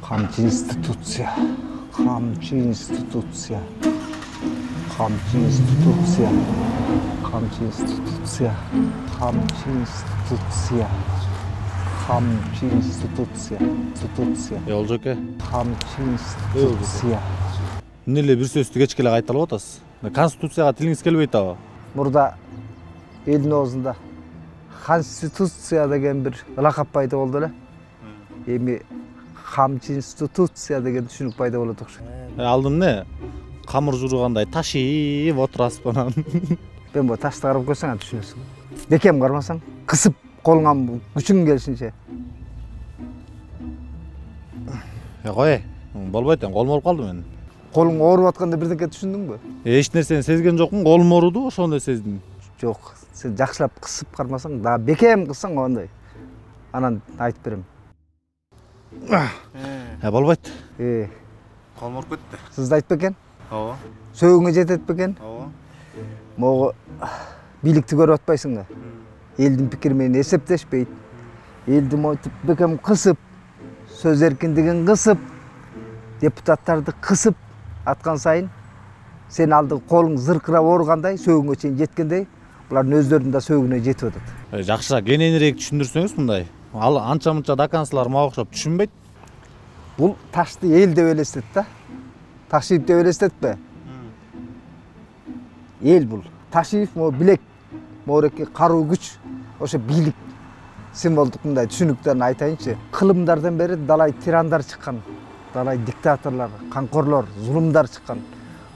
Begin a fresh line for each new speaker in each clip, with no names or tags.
Kamçı institutsiya. Kamçı institutsiya. Kamçı institutsiya. Kamçı institutsiya. Kamçı institutsiya. Kamçı institutsiya. Institutsiya.
Oljoke.
Kamçı institutsiya.
Эмне бир сөздү кечке эле кайталап атасыз? Конституцияга тилиңиз келбейт аба.
Мурда элдин оозунда конституция деген бир лакап пайда болду эле. Эми камчы институция деген түшүнүк пайда болот окшойт.
Алдын эмне? Камыр жуугандай ташыйып отурасыз анан.
Мен бу ташты карап көрсөң түшүнөсүң. Бекем кармасаң, кысып колуңан күчүң келишинче.
Кой, болбойт, колум ооруп калды менин.
Колуң ооруп атканда бирдеке түшүндүңбү?
Эч нерсени сезген жокмун, колум ооруду, ошондой сездим.
Жок, сен жакшылап кысып кармасаң, да бекем кылсаң андай. Анан айтып берем.
Болбойт.
Колум ооруп кетти.
Сизди айтып бекен?
Ооба.
Сөөгүңө жетет бекен?
Ооба.
Могу бийликти көрүп атпайсың да. Элдин пикири менен эсептешпейт. Элди монтип бекем кысып, сөз эркиндигин кысып, депутаттарды кысып аткан сайын сен алды колуң зыркырап ооругандай, сөөгүңө чейин жеткендей, булардын өздөрүнүн да сөөгүнө жетип атат.
Жакшыраак кененирээк түшүндүрсөңүз мындай. Ал анча-мынча доканцылар мага окшоп түшүнбөйт.
Бул ташты эл деп элестет да. Ташиев деп элестетпе. Эл бул. Ташиев могу билек, могуреки каруу күч, ошо бийлик символдук мындай түшүнүктөрүн айтайынчы. Кылымдардан бери далай тирандар чыккан, далай диктаторлор, канкорлор, зулумдар чыккан.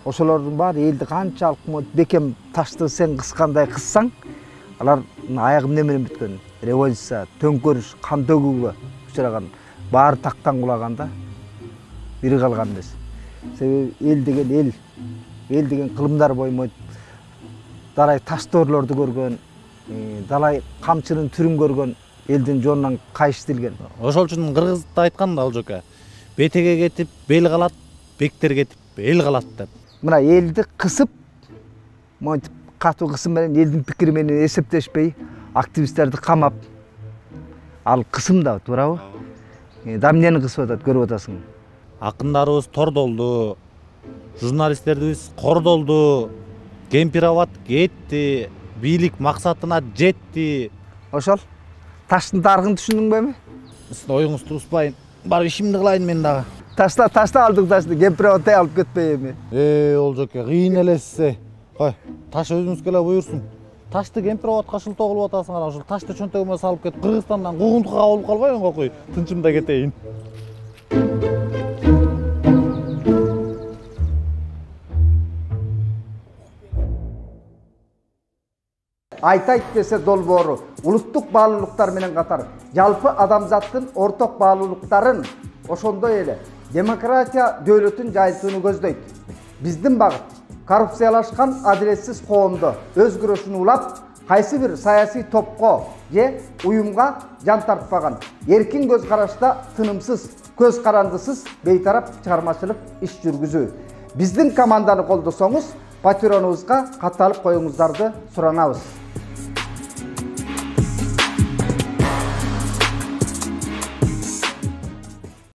Ошолордун баары элди канчалык бекем ташты сен кыскандай кыссаң, алар аягы эмне менен бүткөн? Революция, төңкөрүш, кан төгүүгө учураган, баары тактан кулаганда бири калган эмес. Себеби эл деген кылымдар боймойт. Далай таштоорлорду көргөн, далай камчынын түрүн көргөн, элдин жонунан кайыштилген.
Ошол үчүн кыргызда айткан да Алжоке. Бетеге кетип бел калат, бектер кетип эл калат деп.
Мына элди кысып, монтип катуу кысым менен элдин пикири менен эсептешпей, активисттерди камап, ал кысым да, туурабы? Дам эмнени кысып атат, көрүп атасың.
Акындарыбыз тордолду, журналисттерибиз кордолду, кемпироват кетти, бийлик максатына жетти.
Ошол таштын тарыгын түшүндүңбү эми?
Сиздин оюңузду туспайын, барып ишимди кылайын мен дагы.
Ташта алдык ташты, кемпироват алып кетпей эми.
Олжоке, кыйын элесиз. Кой, таш өзүңүзгө эле буйрсун. Ташты кемпироватка шылтоо кылып атасыңар, ошол ташты чөнтөгүмө салып кетип, Кыргызстандан куугунтукка кабылып калбайбын кокуй. Тынчымда кетейин.
Айтайт десе долбоору, улуттук баалуулуктар менен катар жалпы адамзаттын орток баалуулуктарын ошондой эле демократия дөөлөтүн жайылтууну көздөйт. Биздин багыт коррупциялашкан адилетсиз коомду өз күрөшүн улап, кайсы бир саясий топко же уюмга жан тартпаган, эркин көз карашта тынымсыз, көз карандысыз бейтарап чыгармачылык иш жүргүзүү. Биздин команданы колдосоңуз, патреонубузга катталып коюңуздарды суранабыз.